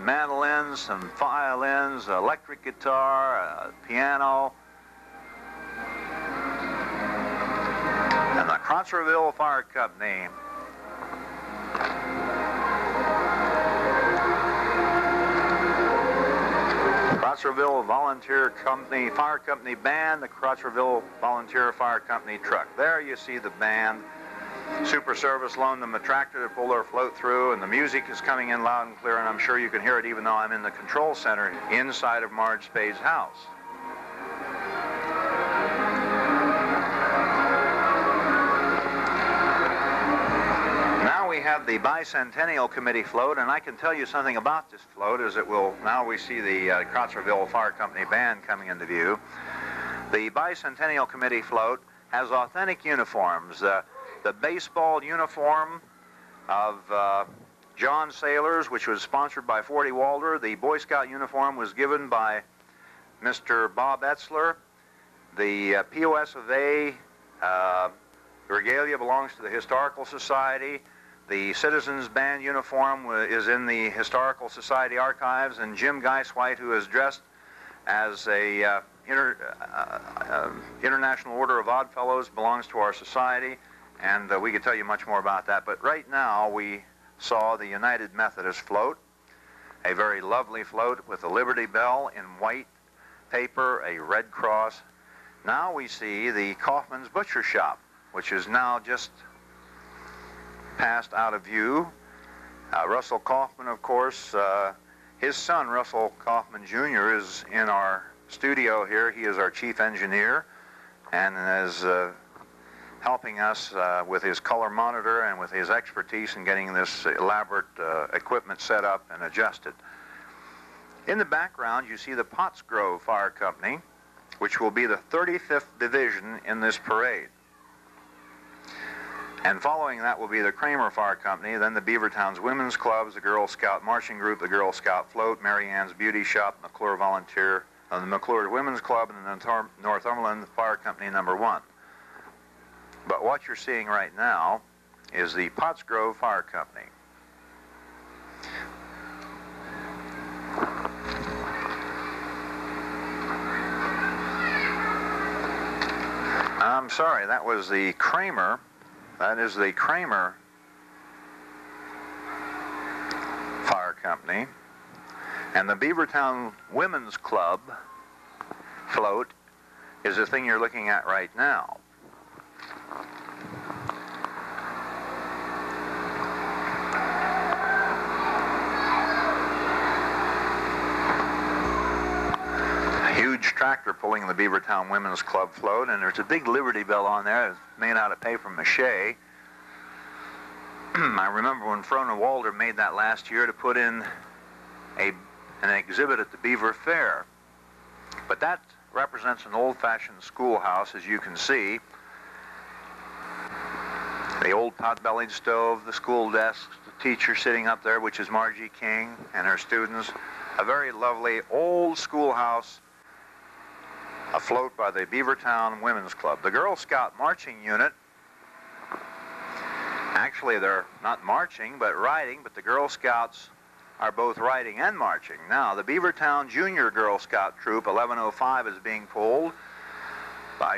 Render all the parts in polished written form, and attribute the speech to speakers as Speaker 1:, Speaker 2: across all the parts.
Speaker 1: mandolins, some violins, electric guitar, piano, and the Crotsville Fire Company. Crotsville Volunteer Company Fire Company Band, the Crotsville Volunteer Fire Company truck. There you see the band. Super Service loaned them a tractor to pull their float through, and the music is coming in loud and clear, and I'm sure you can hear it even though I'm in the control center inside of Marge Spade's house. Now we have the Bicentennial Committee float, and I can tell you something about this float as it will, now we see the Crotsville Fire Company Band coming into view. The Bicentennial Committee float has authentic uniforms. The baseball uniform of John Sailors, which was sponsored by Forty Walder. The Boy Scout uniform was given by Mr. Bob Etzler. The POS of A regalia belongs to the Historical Society. The Citizens Band uniform is in the Historical Society archives, and Jim Geiswhite, who is dressed as a International Order of Oddfellows, belongs to our society. And we could tell you much more about that. But right now we saw the United Methodist float, a very lovely float with a Liberty Bell in white paper, a red cross. Now we see the Kaufman's Butcher Shop, which is now just passed out of view. Russell Kaufman, of course, his son, Russell Kaufman Jr., is in our studio here. He is our chief engineer and is helping us with his color monitor and with his expertise in getting this elaborate equipment set up and adjusted. In the background, you see the Pottsgrove Fire Company, which will be the 35th division in this parade. And following that will be the Kramer Fire Company, then the Beavertown's Women's Clubs, the Girl Scout Marching Group, the Girl Scout Float, Mary Ann's Beauty Shop, McClure Volunteer, the McClure Women's Club, and the Northumberland Fire Company number 1. But what you're seeing right now is the Pottsgrove Fire Company. I'm sorry, that was the Kramer. That is the Kramer Fire Company. And the Beavertown Women's Club float is the thing you're looking at right now. Tractor pulling the Beavertown Women's Club float, and there's a big Liberty Bell on there. It's made out of paper mache. I remember when Frona Walder made that last year to put in an exhibit at the Beaver Fair. But that represents an old-fashioned schoolhouse, as you can see. The old pot-bellied stove, the school desks, the teacher sitting up there, which is Margie King, and her students. A very lovely old schoolhouse afloat by the Beavertown Women's Club. The Girl Scout Marching Unit, actually they're not marching but riding, but the Girl Scouts are both riding and marching. Now the Beavertown Junior Girl Scout Troop 1105 is being pulled.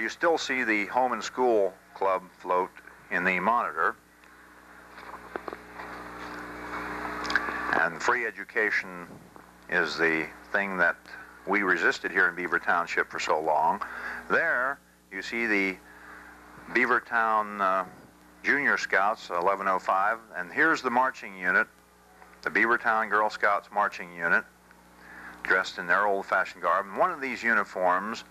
Speaker 1: You still see the Home and School Club float in the monitor. And free education is the thing that we resisted here in Beaver Township for so long. There you see the Beavertown Junior Scouts 1105, and here's the marching unit, the Beavertown Girl Scouts marching unit, dressed in their old-fashioned garb. And one of these uniforms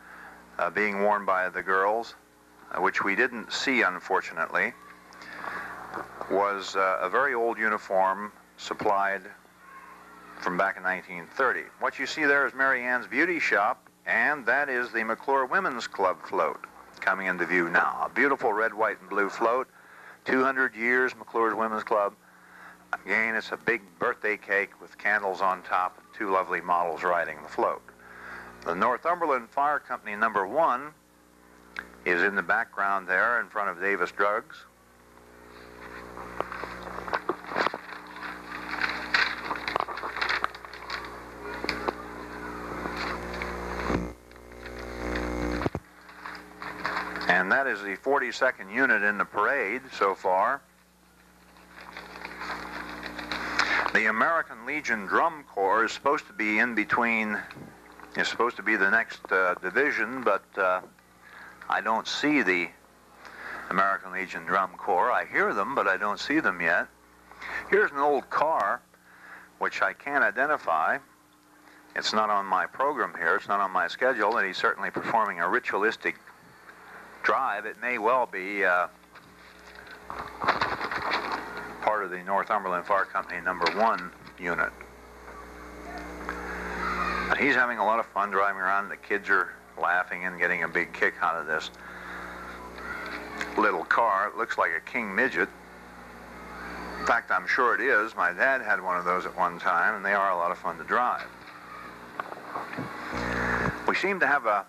Speaker 1: being worn by the girls, which we didn't see unfortunately, was a very old uniform supplied from back in 1930. What you see there is Mary Ann's Beauty Shop, and that is the McClure Women's Club float coming into view now. A beautiful red, white, and blue float. 200 years McClure's Women's Club. Again, it's a big birthday cake with candles on top and two lovely models riding the float. The Northumberland Fire Company number 1 is in the background there in front of Davis Drugs. And that is the 42nd unit in the parade so far. The American Legion Drum Corps is supposed to be in between, is supposed to be the next division, but I don't see the American Legion Drum Corps. I hear them, but I don't see them yet. Here's an old car, which I can't identify. It's not on my program here. It's not on my schedule, and he's certainly performing a ritualistic drive. It may well be part of the Northumberland Fire Company #1 unit. And he's having a lot of fun driving around. The kids are laughing and getting a big kick out of this little car. It looks like a King Midget. In fact, I'm sure it is. My dad had one of those at one time, and they are a lot of fun to drive. We seem to have a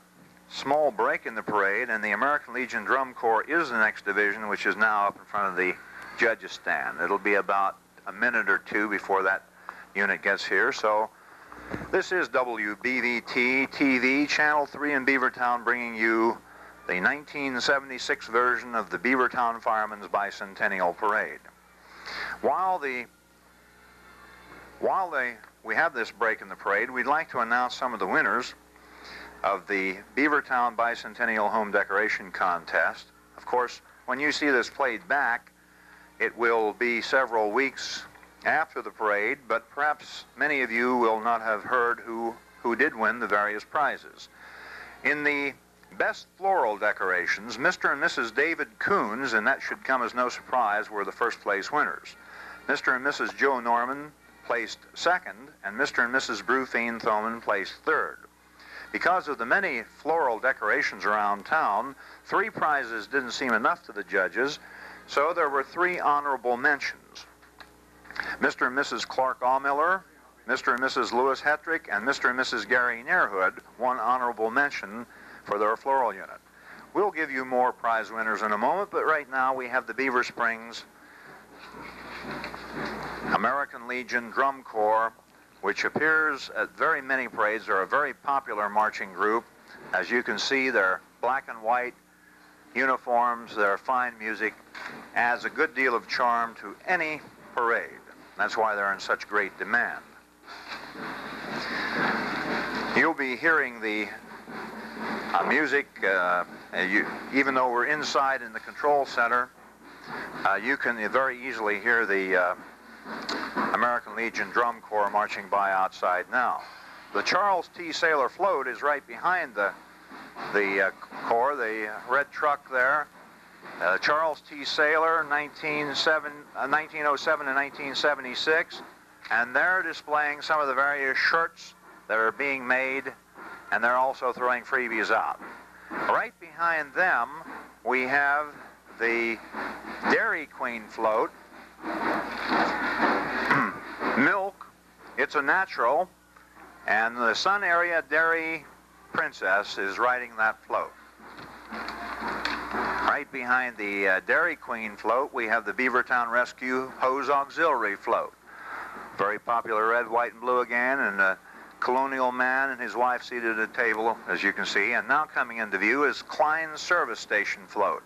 Speaker 1: small break in the parade, and the American Legion Drum Corps is the next division, which is now up in front of the judges' stand. It'll be about a minute or two before that unit gets here. So this is WBVT TV, Channel 3 in Beavertown, bringing you the 1976 version of the Beavertown Firemen's Bicentennial Parade. While we have this break in the parade, we'd like to announce some of the winners of the Beavertown Bicentennial Home Decoration Contest. Of course, when you see this played back, it will be several weeks after the parade, but perhaps many of you will not have heard who did win the various prizes. In the Best Floral Decorations, Mr. and Mrs. David Coons, and that should come as no surprise, were the first place winners. Mr. and Mrs. Joe Norman placed second, and Mr. and Mrs. Brufine Thoman placed third. Because of the many floral decorations around town, 3 prizes didn't seem enough to the judges, so there were 3 honorable mentions. Mr. and Mrs. Clark Allmiller, Mr. and Mrs. Lewis Hetrick, and Mr. and Mrs. Gary Nairhood won honorable mention for their floral unit. We'll give you more prize winners in a moment, but right now we have the Beaver Springs American Legion Drum Corps, which appears at very many parades. They're a very popular marching group. As you can see, their black and white uniforms, their fine music, adds a good deal of charm to any parade. That's why they're in such great demand. You'll be hearing the music, even though we're inside in the control center, you can very easily hear the American Legion Drum Corps marching by outside now. The Charles T. Saylor float is right behind the Corps, the red truck there. Charles T. Saylor, 1907 and 1976, and they're displaying some of the various shirts that are being made, and they're also throwing freebies out. Right behind them, we have the Dairy Queen float. Milk, it's a natural, and the Sun Area Dairy Princess is riding that float. Right behind the Dairy Queen float, we have the Beavertown Rescue Hose Auxiliary float. Very popular, red, white, and blue again, and a colonial man and his wife seated at a table, as you can see. And now coming into view is Klein's Service Station float.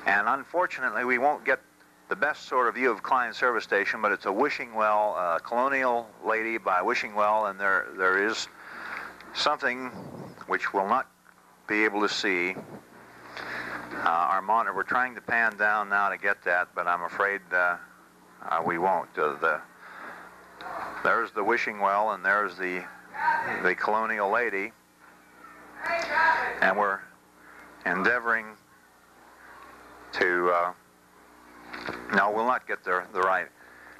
Speaker 1: And unfortunately, we won't get the best sort of view of Klein's Service Station, but it's a wishing well, colonial lady by wishing well, and there is something which we'll not be able to see. Our monitor, we're trying to pan down now to get that, but I'm afraid we won't. There's the wishing well, and there's the colonial lady, and we're endeavoring to, no, we'll not get the right.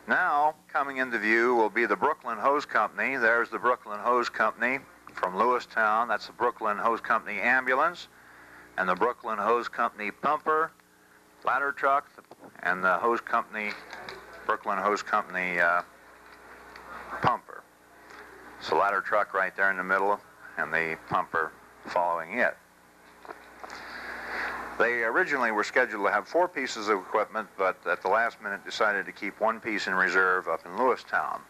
Speaker 1: Now, coming into view will be the Brooklyn Hose Company. There's the Brooklyn Hose Company from Lewistown. That's the Brooklyn Hose Company ambulance, and the Brooklyn Hose Company pumper, ladder truck, and the Hose Company, Brooklyn Hose Company pumper. It's the ladder truck right there in the middle, and the pumper following it. They originally were scheduled to have 4 pieces of equipment, but at the last minute decided to keep 1 piece in reserve up in Lewistown.